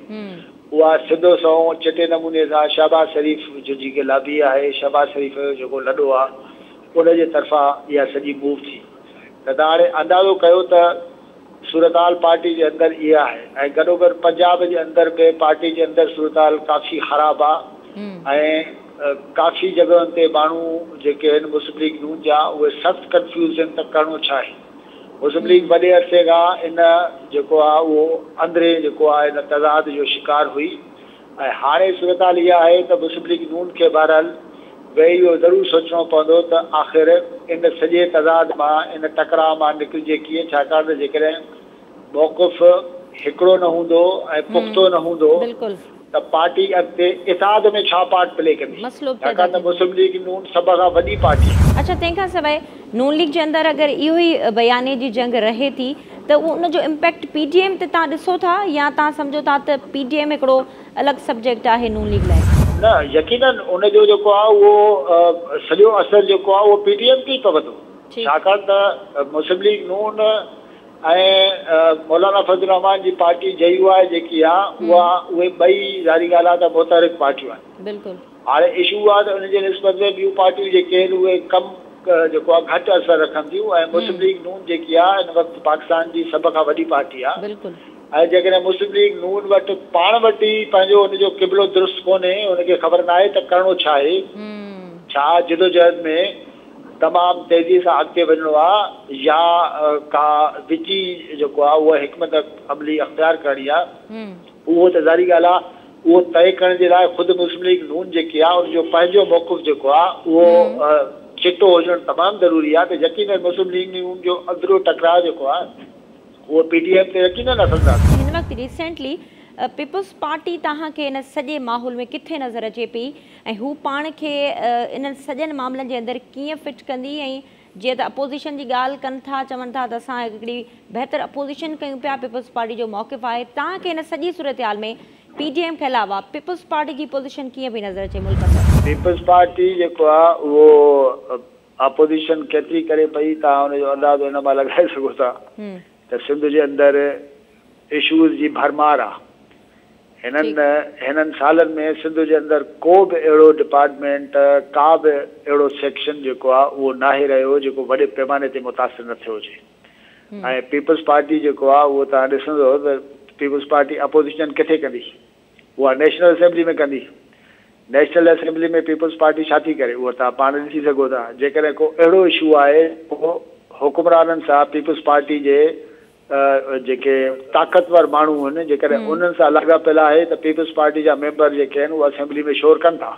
उहा सिधो सओं चिटे नमूने सां शहबाज़ शरीफ़ जो जेके लाबी आहे, शहबाज़ शरीफ़ जो जेको लॾो आहे उनजे तरफ़ां इहा सॼी मूव थी। त तव्हां हाणे अंदाज़ो कयो त सूरताल पार्टी जे अंदरि इहा आहे ऐं गॾोगॾु पंजाब जे अंदरि बि पार्टी जे अंदरि सूरताल काफ़ी ख़राबु आहे ऐं काफ़ी जॻहियुनि ते माण्हू जेके आहिनि मुस्लिम लीग नून जा उहे सख़्तु कंफ्यूज़ आहिनि त करिणो छा आहे। मुस्लिम लीग वॾे अरसे खां इन जेको आहे उहो अंदरे जेको आहे इन तज़ाद जो शिकार हुई ऐं हाणे सूरताल इहा आहे त मुस्लिम लीग नून खे बहरहाल वेही इहो ज़रूरु सोचणो पवंदो त आख़िर इन सॼे तज़ाद मां इन टकराव मां निकिरिजे कीअं, छाकाणि त जेकॾहिं मौक़िफ़ हिकिड़ो न हूंदो ऐं पुख़्तो न हूंदो त पार्टी अॻिते इताद में छा पार्ट प्ले कंदी, छाकाणि त मुस्लिम लीग नून सभ खां वॾी पार्टी। अच्छा, तंहिंखां सवाइ नून लीग जे अंदरि अगरि इहो ई बयाने जी जंग रहे थी त उनजो इम्पैक्ट PDM ते तव्हां ॾिसो था या तव्हां सम्झो था त PDM हिकिड़ो अलॻि सब्जेक्ट आहे नून लीग लाइ? न, यकीनन उनजो जेको आहे उहो सॼो असरु जेको आहे उहो PDM ते ई पवंदो, छाकाणि त मुस्लिम लीग नून ऐं मौलाना फज़ल रहमान जी पार्टी JUI जेकी आहे उहे ॿई ज़ारी ॻाल्हि आहे त मुतहरिक पार्टियूं आहिनि। हाणे इशू आहे त उनजे निस्बत में ॿियूं पार्टियूं जेके आहिनि उहे कमु जेको आहे घटि असरु रखनि थियूं ऐं मुस्लिम लीग नून जेकी आहे इन वक़्तु पाकिस्तान जी सभ खां वॾी पार्टी आहे ऐं जेकॾहिं मुस्लिम लीग नून वटि पाण वटि ई पंहिंजो हुनजो क़िबलो दुरुस्त कोन्हे, हुनखे ख़बर न आहे त करिणो छा आहे, छा जिदोजहद में तमामु तेज़ी सां अॻिते वञिणो आहे या का विची जेको आहे उहा हिकमत अमली अख़्तियार करणी आहे, उहो त ज़ारी ॻाल्हि आहे। उहो तइ करण जे लाइ ख़ुदि मुस्लिम लीग नून जेकी आहे उनजो पंहिंजो मौक़िफ़ जेको आहे उहो चिटो हुजणु तमामु ज़रूरी आहे त यकीनन मुस्लिम लीग नून जो अंदरो टकराव जेको आहे उहो PDM ते यकीनन असर कंदो। हिन वक़्तु रिसेंटली पीपल्स पार्टी तव्हांखे इन सॼे माहौल में किथे नज़र अचे पई ऐं हू पाण खे इन्हनि सॼनि मामलनि जे अंदरि कीअं फिट कंदी? ऐं जीअं त अपोज़िशन जी ॻाल्हि कनि था, चवनि था त असां हिकिड़ी बहितर अपोज़िशन कयूं पिया, पीपल्स पार्टी जो मौक़िफ़ आहे, तव्हांखे इन सॼी सूरत हाल में PDM खां अलावा पीपल्स पार्टी जी पोज़ीशन कीअं पई नज़र अचे मुल्क में? पीपल्स पार्टी जेको आहे उहो अपोज़िशन केतिरी करे पई तव्हां हुनजो अंदाज़ो हिन मां लॻाए सघो था त सिंध जे अंदरि इशूज़ जी भरमार आहे। हिननि सालनि में सिंध जे अंदरि को बि अहिड़ो डिपार्टमेंट, का बि अहिड़ो सेक्शन जेको आहे उहो नाहे रहियो जेको वॾे पैमाने ते मुतासिर न थियो हुजे ऐं पीपल्स पार्टी जेको आहे उहो तव्हां ॾिसंदव त पीपल्स पार्टी अपोज़िशन किथे कंदी, उहा नेशनल असेंबली में कंदी। नेशनल असेंबली में पीपल्स पार्टी छा थी करे उहा तव्हां पाण ॾिसी सघो था। जेकॾहिं को अहिड़ो इशू आहे उहो हुकुमराननि सां पीपल्स पार्टी जे जेके ताक़तवर माण्हू आहिनि जेकॾहिं उन्हनि सां लाॻापियल आहे त पीपल्स पार्टी जा मेंबर जेके आहिनि उहे असेंबली में शोर कनि था,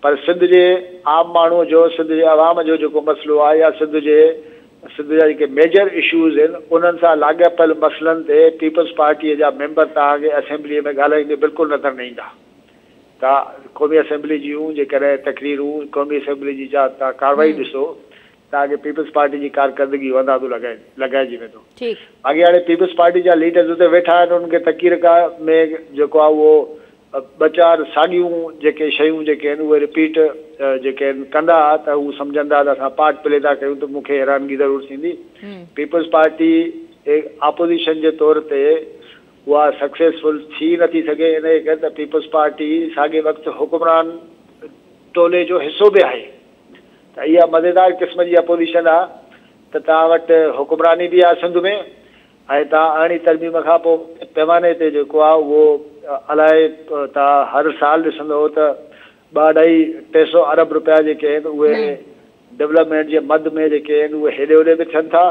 पर सिंध जे आम माण्हूअ जो, सिंध जे आवाम जो जेको मसइलो आहे या सिंध जा जेके मेजर इशूज़ आहिनि उन्हनि सां लाॻापियल मसइलनि ते पीपल्स पार्टीअ जा मेंबर तव्हांखे असेंबलीअ में ॻाल्हाईंदे बिल्कुलु नज़र न ईंदा। तव्हां क़ौमी असेंबली जूं जेकॾहिं तक़रीरूं, क़ौमी असेंबली जी जा तव्हां कार्रवाई ॾिसो तव्हांखे पीपल्स पार्टी जी कारकर्दगी अंदाज़ो लॻाइजी वेंदो। बाक़ी हाणे पीपल्स पार्टी जा लीडर्स उते वेठा आहिनि, उन्हनि खे तकीर में जेको आहे उहो 2-4 साॻियूं जेके शयूं जेके आहिनि उहे रिपीट जेके आहिनि कंदा त हू सम्झंदा त असां पार्ट प्ले था कयूं त मूंखे हैरानगी ज़रूरु थींदी। पीपल्स पार्टी ऑपोज़िशन जे तौर ते उहा सक्सेसफुल थी नथी सघे, इन जे करे त पीपल्स पार्टी साॻे वक़्तु हुकुमरान टोले जो हिसो बि आहे। त इहा मज़ेदार क़िस्म जी अपोज़िशन आहे त तव्हां वटि हुकुमरानी बि आहे सिंध में, ऐं तव्हां अरिड़हीं तरमीम खां पोइ पैमाने ते जेको आहे उहो अलाए तव्हां हर साल ॾिसंदो त 2-250 अरब रुपया जेके आहिनि उहे डेवलपमेंट जे मद में जेके आहिनि उहे हेॾे होॾे बि थियनि था,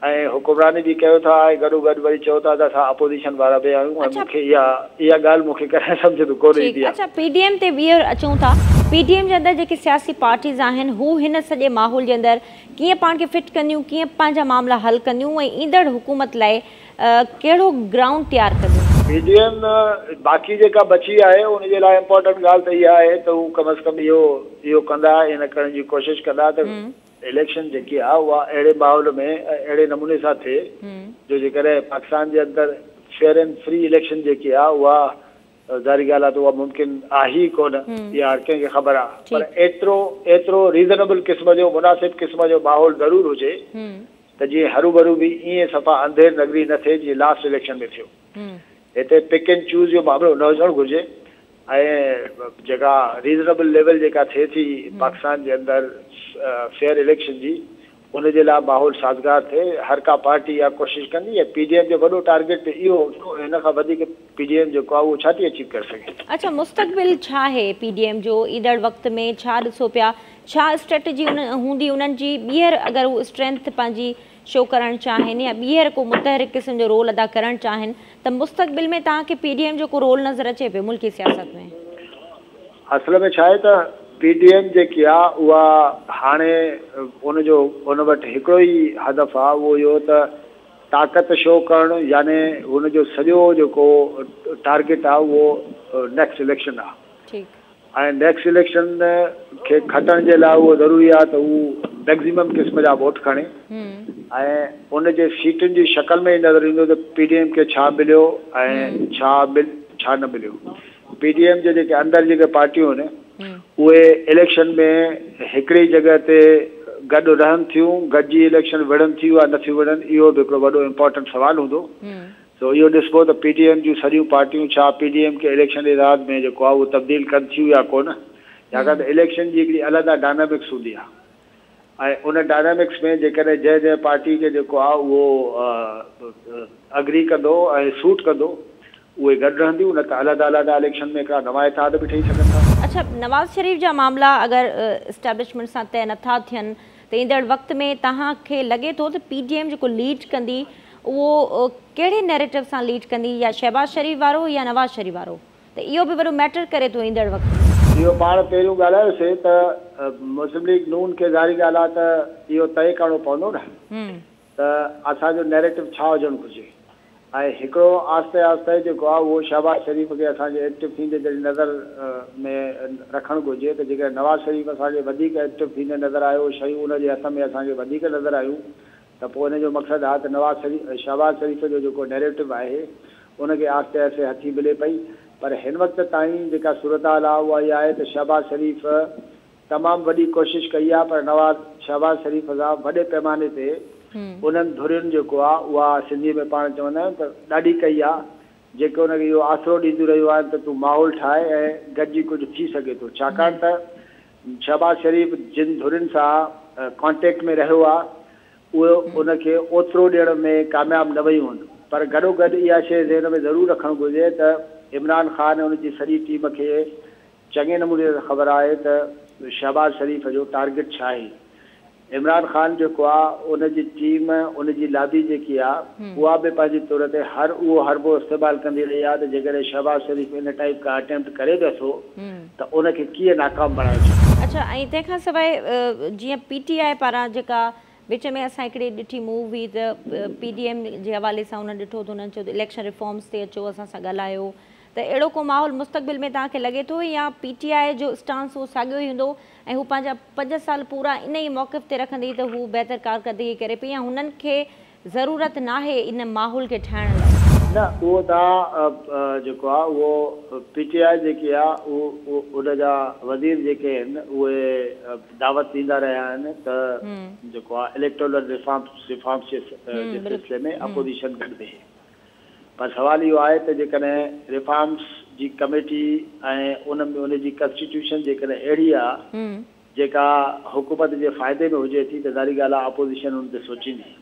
ऐं हुकुमरानी बि कयो था, ऐं गॾोगॾु वरी चओ था त असां अपोज़िशन वारा बि आहियूं। ऐं मूंखे इहा ॻाल्हि मूंखे कॾहिं सम्झ में कोन ईंदी आहे। अच्छा, पीडीएम ते ॿीहर अचूं था। पीडीएम जे अंदरि जेके सियासी पार्टीज़ आहिनि हू हिन सॼे माहौल जे अंदरि कीअं पाण खे फिट कंदियूं, कीअं पंहिंजा मामला हल कंदियूं, ऐं ईंदड़ हुकूमत लाइ कहिड़ो ग्राउंड तयारु कंदियूं? पीडीएम बाक़ी जेका बची आहे उनजे लाइ इम्पोर्टेंट ॻाल्हि त इहा आहे त हू कम अज़ कम इहो कंदा, इन करण जी कोशिशि कंदा त इलेक्शन जेकी आहे उहा अहिड़े माहौल में अहिड़े नमूने सां थिए जो जेकॾहिं पाकिस्तान जे अंदरि फेयर एंड फ्री इलेक्शन जेकी आहे उहा ज़ाहिरी ॻाल्हि आहे त उहा मुमकिन आहे ई कोन, इहा हर कंहिंखे ख़बर आहे। पर एतिरो रीज़नेबल क़िस्म जो मुनासिब क़िस्म जो माहौल ज़रूरु हुजे त जीअं हरू भरू बि ईअं सफ़ा अंधेर नगरी न थिए जीअं लास्ट इलेक्शन में थियो। हिते पिक एंड चूज़ जो मामिलो न हुजणु घुरिजे, ऐं जेका रीज़नेबल लेवल जेका थिए थी पाकिस्तान जे अंदरि फेयर इलेक्शन जी, उनजे लाइ माहौल साज़गार थिए। हर का पार्टी इहा कोशिशि कंदी, ऐं पीडीएम जो वॾो टारगेट इहो हिन खां वधीक पीडीएम जेको आहे उहो छा थी अचीव करे सघे। अच्छा, मुस्तक़बिल छा आहे पीडीएम जो? ईंदड़ वक़्त में छा ॾिसो पिया, छा स्ट्रेटजी हूंदी उन्हनि जी? ॿीहर अगरि उहो स्ट्रेंथ पंहिंजी शो करणु चाहिनि या ॿीहर को मुतहरिक क़िस्म जो रोल अदा करणु चाहिनि त मुस्तक़बिल में तव्हांखे पीडीएम जो को रोल नज़र अचे पियो मुल्की सियासत में? असल में छा आहे त पीडीएम जेकी आहे उहा हाणे उन वटि हिकिड़ो ई हदफ़ आहे, उहो इहो त ताक़त शो करणु, यानी हुनजो सॼो जेको टारगेट आहे उहो नेक्स्ट इलेक्शन आहे। ऐं नेक्स्ट इलेक्शन खे खटण जे लाइ उहो ज़रूरी आहे त उहो मैक्सिमम क़िस्म जा वोट खणे, ऐं उनजे सीटुनि जी शक्ल में ई नज़र ईंदो त पीडीएम खे छा मिलियो ऐं छा न मिलियो। पीडीएम जे जेके अंदरि जेके पार्टियूं आहिनि उहे इलेक्शन में हिकिड़ी जॻह ते गॾु रहनि थियूं, गॾिजी इलेक्शन विढ़नि थियूं या नथियूं विढ़नि, इहो बि हिकिड़ो वॾो इम्पोर्टेंट सुवालु हूंदो। सो इहो ॾिसबो त पीडीएम जूं सॼियूं पार्टियूं छा पीडीएम खे इलेक्शन इराद में जेको आहे उहो तब्दील कनि थियूं या कोन, छाकाणि त इलेक्शन जी हिकिड़ी अलॻि डायनामिक्स हूंदी आहे, ऐं उन डायनामिक्स में जेकॾहिं जंहिं पार्टी खे जेको आहे उहो अग्री कंदो ऐं सूट कंदो उहे गॾु रहंदियूं, न त अलॻि इलेक्शन में हिकिड़ा नवा इतिहाद बि ठही सघनि था। अच्छा, नवाज़ शरीफ़ जा मामला अगरि इस्टेब्लिशमेंट सां तय नथा थियनि त ईंदड़ वक़्त में तव्हांखे लॻे थो त पीडीएम जेको लीड कंदी उहो कहिड़े नैरेटिव सां लीड कंदी, या शहबाज़ शरीफ़ वारो या नवाज़ शरीफ़ वारो? त इहो बि वॾो मैटर करे थो ईंदड़ वक़्त। इहो पाण पहिरियों ॻाल्हायोसीं त मुस्लिम लीग नून खे ज़ाहिरी ॻाल्हि आहे त इहो तय करिणो पवंदो न त असांजो नैरेटिव छा हुजणु घुरिजे, ऐं हिकिड़ो आहिस्ते आहिस्ते जेको आहे उहो शहबाज़ शरीफ़ खे असांजे एक्टिव थींदे जॾहिं नज़र में रखणु घुरिजे त जेकर नवाज़ शरीफ़ असांखे वधीक एक्टिव थींदे नज़र आयो, शयूं उनजे हथ में असांखे वधीक नज़र आयूं, त पोइ हिन जो मक़सदु आहे त शहबाज़ शरीफ़ जो जेको नैरेटिव आहे उनखे आहिस्ते आहिस्ते हथी मिले पई। पर हिन वक़्त ताईं जेका सूरत हाल आहे उहा इहा आहे त शहबाज़ शरीफ़ तमामु वॾी कोशिशि कई आहे, पर शहबाज़ शरीफ़ सां वॾे पैमाने ते उन्हनि धुरियुनि जेको आहे उहा सिंधी में पाण चवंदा आहियूं त ॾाढी कई आहे, जेके उनखे इहो आसिरो ॾींदियूं रहियूं आहिनि त तूं माहौल ठाहे ऐं गॾिजी कुझु थी सघे थो। छाकाणि त शहबाज़ शरीफ़ जिन धुरियुनि सां कॉन्टेक्ट में रहियो आहे उहो उनखे ओतिरो ॾियण में कामयाबु न वयूं आहिनि, पर गॾोगॾु इहा शइ ज़हन में ज़रूरु रखणु घुरिजे त इमरान ख़ान ऐं उनजी सॼी टीम खे चङे नमूने ख़बर आहे त शहबाज़ शरीफ़ जो टारगेट छा आहे। इमरान ख़ान जेको आहे उनजी टीम, उनजी लाबी जेकी आहे उहा बि पंहिंजी तौर ते उहो हरबो इस्तेमालु कंदी रही आहे त जेकॾहिं शहबाज़ शरीफ़ इन टाइप का अटेम्प्ट करे वेठो त उनखे कीअं नाकाम बणाए। अच्छा, ऐं तंहिंखां सवाइ जीअं पीटीआई पारां जेका विच में असां हिकिड़ी ॾिठी मूव हुई त पीडीएम जे हवाले सां उन्हनि ॾिठो त उन्हनि चयो त इलेक्शन रिफॉर्म्स ते अचो, असां सां ॻाल्हायो, त त अहिड़ो को माहौल मुस्तक़बिल में तव्हांखे लॻे थो या PTI जो स्टांस उहो साॻियो ई हूंदो ऐं हू पंहिंजा 5 साल पूरा इन ई मौक़िफ़ ते रखंदी त हू बहितर कारकर्दगी करे पई या हुननि खे ज़रूरत नाहे इन माहौल खे ठाहिण लाइ? न, उहो तव्हां जेको आहे उहो PTI जेकी आहे उहो उनजा वज़ीर जेके आहिनि उहे दावत ॾींदा रहिया आहिनि त जेको आहे इलेक्टोरल रिफॉर्म्स जे सिलसिले में अपोज़िशन गॾु थिए। पर सवाल इहो आहे त जेकॾहिं रिफॉर्म्स जी कमेटी ऐं उनजी कॉन्स्टिट्यूशन जेकॾहिं अहिड़ी आहे जेका हुकूमत जे फ़ाइदे में हुजे थी त ज़ाहिरी ॻाल्हि आहे अपोज़िशन उन ते सोचींदी।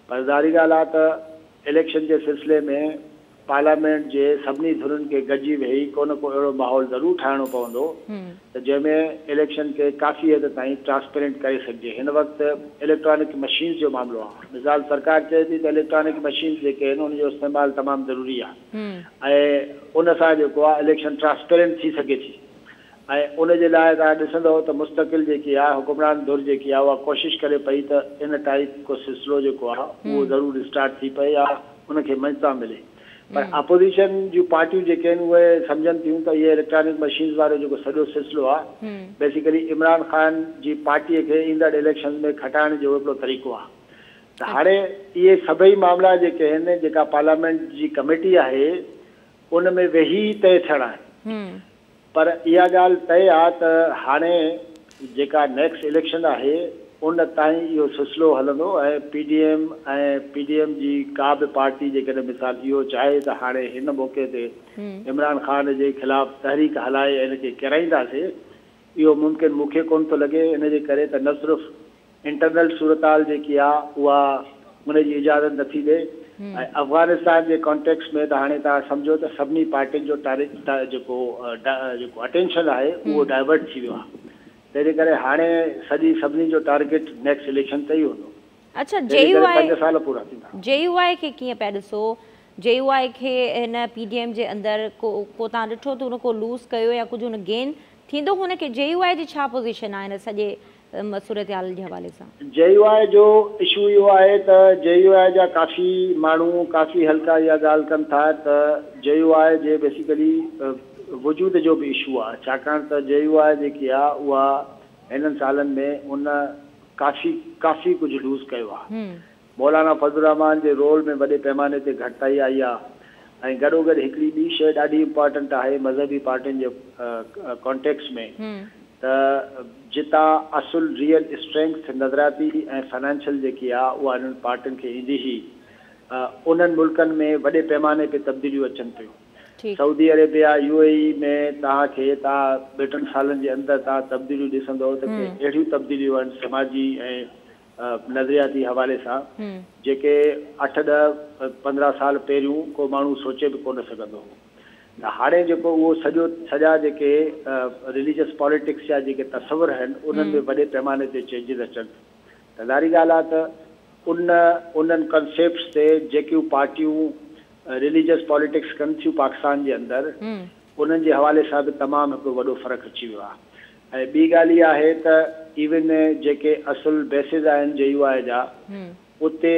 पर ज़ाहिरी ॻाल्हि आहे त इलेक्शन जे सिलसिले में पार्लियामेंट जे सभिनी धुरनि खे गॾिजी वेही को न को अहिड़ो माहौल ज़रूरु ठाहिणो पवंदो त जंहिंमें इलेक्शन खे काफ़ी हद ताईं ट्रांसपेरेंट करे सघिजे। हिन वक़्तु इलेक्ट्रॉनिक मशीन्स जो मामिलो आहे। मिसाल सरकार चए थी त इलेक्ट्रॉनिक मशीन्स जेके आहिनि उनजो इस्तेमालु तमामु ज़रूरी आहे ऐं उन सां जेको आहे इलेक्शन ट्रांसपेरेंट थी सघे थी। ऐं उनजे लाइ तव्हां ॾिसंदव त मुस्तक़िल जेकी आहे हुकुमरान धुर जेकी आहे उहा कोशिशि करे पई त इन टाइप को सिलसिलो जेको आहे उहो ज़रूरु स्टार्ट थी पए या उनखे मंज़ता मिले। पर अपोज़िशन जूं पार्टियूं जेके आहिनि उहे सम्झनि थियूं त इहे इलेक्ट्रॉनिक मशीन्स वारो जेको सॼो सिलसिलो आहे बेसिकली इमरान ख़ान जी पार्टीअ खे ईंदड़ इलेक्शन में खटाइण जो हिकिड़ो तरीक़ो आहे। त हाणे इहे सभई मामला जेके आहिनि जेका पार्लियामेंट जी कमेटी आहे उन में वेही तय थियणा आहिनि। पर इहा ॻाल्हि तय आहे त हाणे जेका नेक्स्ट इलेक्शन आहे उन ताईं इहो सिलसिलो हलंदो ऐं PDM जी का बि पार्टी जेकॾहिं मिसाल इहो चाहे त हाणे हिन मौक़े ते इमरान ख़ान जे ख़िलाफ़ तहरीक हलाए इनखे किराईंदासीं, इहो मुमकिन मूंखे कोन थो लॻे। इन जे करे त न सिर्फ़ु इंटरनल सूरताल जेकी आहे उहा उनजी इजाज़त नथी ॾे ऐं अफ़गानिस्तान जे कॉन्टेक्स्ट में त हाणे तव्हां सम्झो त सभिनी पार्टियुनि जो जेको अटेंशन आहे उहो डाइवर्ट थी वियो आहे। तंहिंजे करे हाणे सभिनी जो टारगेट नेक्स्ट इलेक्शन ते ई हूंदो। अच्छा, 5 साल पूरा थींदा। JUI खे कीअं पिया ॾिसो? JUI खे हिन PDM जे अंदरि को तव्हां ॾिठो त हुन को लूज़ कयो या कुझु हुन गेन थींदो? हुनखे JUI जी छा पोज़ीशन आहे हिन सॼे सूरत हाल जे हवाले सां? JUI जो इशू इहो आहे त JUI जा काफ़ी माण्हू काफ़ी हल्का इहा ॻाल्हि कनि था त JUI जे बेसिकली वजूद जो बि इशू आहे। छाकाणि त JUI जेकी आहे उहा हिननि सालनि में उन काफ़ी कुझु लूज़ कयो आहे। मौलाना फज़लुर रहमान जे रोल में वॾे पैमाने ते घटिताई आई आहे ऐं गॾोगॾु हिकिड़ी ॿी शइ ॾाढी इम्पॉर्टेंट आहे मज़हबी पार्टियुनि जे कॉन्टेक्स्ट में त जितां असुल रियल स्ट्रेंथ नज़राती ऐं फाइनेंशियल जेकी आहे उहा हिननि पार्टियुनि खे ईंदी हुई उन्हनि मुल्कनि में वॾे पैमाने ते तब्दीलियूं अचनि पियूं। सऊदी अरेबिया UAE में तव्हांखे 2-3 सालनि जे अंदरि तव्हां तब्दीलियूं ॾिसंदव त अहिड़ियूं तब्दीलियूं आहिनि समाजी ऐं नज़रियाती हवाले सां जेके 8-10-15 साल पहिरियों को माण्हू सोचे बि कोन सघंदो हो। त हाणे जेको उहो सॼा जेके रिलीजियस पॉलिटिक्स जा जेके तस्वुर आहिनि उन्हनि में वॾे पैमाने ते चेंजिस अचनि। त ज़ाहिरी ॻाल्हि आहे त उन्हनि कॉन्सेप्ट्स ते जेकियूं पार्टियूं रिलीजियस पॉलिटिक्स कनि थियूं पाकिस्तान जे अंदरि उन्हनि जे हवाले सां बि तमामु हिकिड़ो वॾो फ़र्क़ु अची वियो आहे। ऐं ॿी ॻाल्हि इहा आहे त इवन जेके असुल बेसिस आहिनि JUI जा उते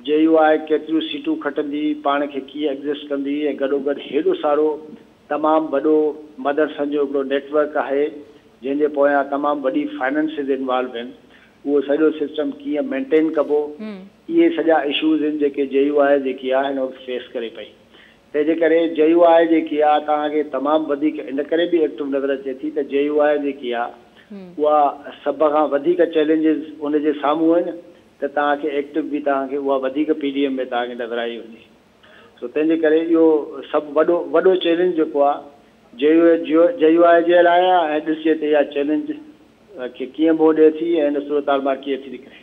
JUI केतिरियूं सीटूं खटंदी, पाण खे कीअं एग्ज़िस्ट कंदी ऐं गॾोगॾु हेॾो सारो तमामु वॾो मदरसनि जो हिकिड़ो नेटवर्क आहे जंहिंजे पोयां तमामु वॾी फाइनेंसिस इन्वॉल्व आहिनि। उहो सॼो सिस्टम कीअं मेंटेन कबो, इहे सॼा इशूज़ आहिनि जेके JUI जेकी आहे हिन वक़्तु फेस करे पई। तंहिंजे करे JUI जेकी आहे तव्हांखे तमामु वधीक इन करे बि एक्टिव नज़र अचे थी त JUI जेकी आहे उहा सभ खां वधीक चैलेंजिस उनजे साम्हूं आहिनि त तव्हांखे एक्टिव बि तव्हांखे उहा वधीक PDM में तव्हांखे नज़र आई वञे। सो तंहिंजे करे इहो सभु वॾो चैलेंज जेको आहे JUI जे लाइ आहे ऐं ॾिसजे त इहा चैलेंज खे कीअं मोड़ ॾिए थी ऐं हिन सूरत हाल मां कीअं थी निकिरे।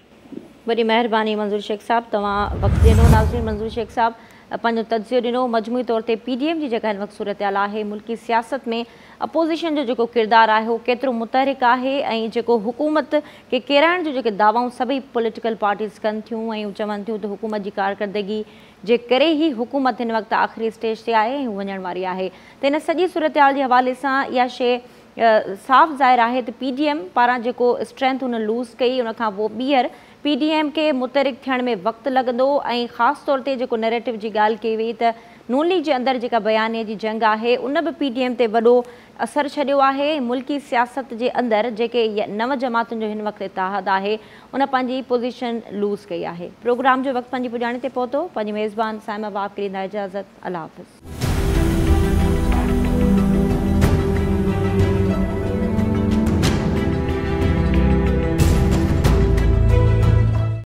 वॾी महिरबानी मंज़ूर शेख साहब, तव्हां वक़्तु ॾिनो। नाज़रीन, मंज़ूर शेख साहब पंहिंजो तजियो ॾिनो। मजमूई तौर ते PDM जी जेका हिन वक़्तु सूरत हाल आहे, मुल्की सियासत में अपोज़िशन जो जेको किरदारु आहे उहो केतिरो मुतहरिक आहे ऐं जेको हुकूमत खे किराइण जो जेके दावाऊं सभई पॉलिटिकल पार्टीज़ कनि थियूं ऐं हू चवनि थियूं त हुकूमत जी कारकर्दगी जे करे ई हुकूमत हिन वक़्तु आख़िरी स्टेज ते आहे ऐं वञण वारी आहे। त हिन सॼी सूरत हाल जे हवाले सां इहा शइ साफ़ ज़ाहिर आहे त PDM पारां जेको स्ट्रेंथ हुन लूज़ कई उनखां पोइ ॿीहर PDM खे मुतहरिक थियण में वक़्तु लॻंदो ऐं ख़ासि तौर ते जेको नैरेटिव जी ॻाल्हि कई वई त नून लीग जे अंदरि जेका बयाने जी जंग आहे उन बि PDM ते वॾो असरु छॾियो आहे। मुल्की सियासत जे अंदरि जेके 9 जमातुनि जो हिन वक़्तु इतिहाद आहे उन पंहिंजी पोज़ीशन लूज़ कई आहे। प्रोग्राम जो वक़्तु पंहिंजी पुॼाणे ते पहुतो। पंहिंजी मेज़बान साइमा वाब खे ॾींदा इजाज़त। अल्लाह हाफ़िज़।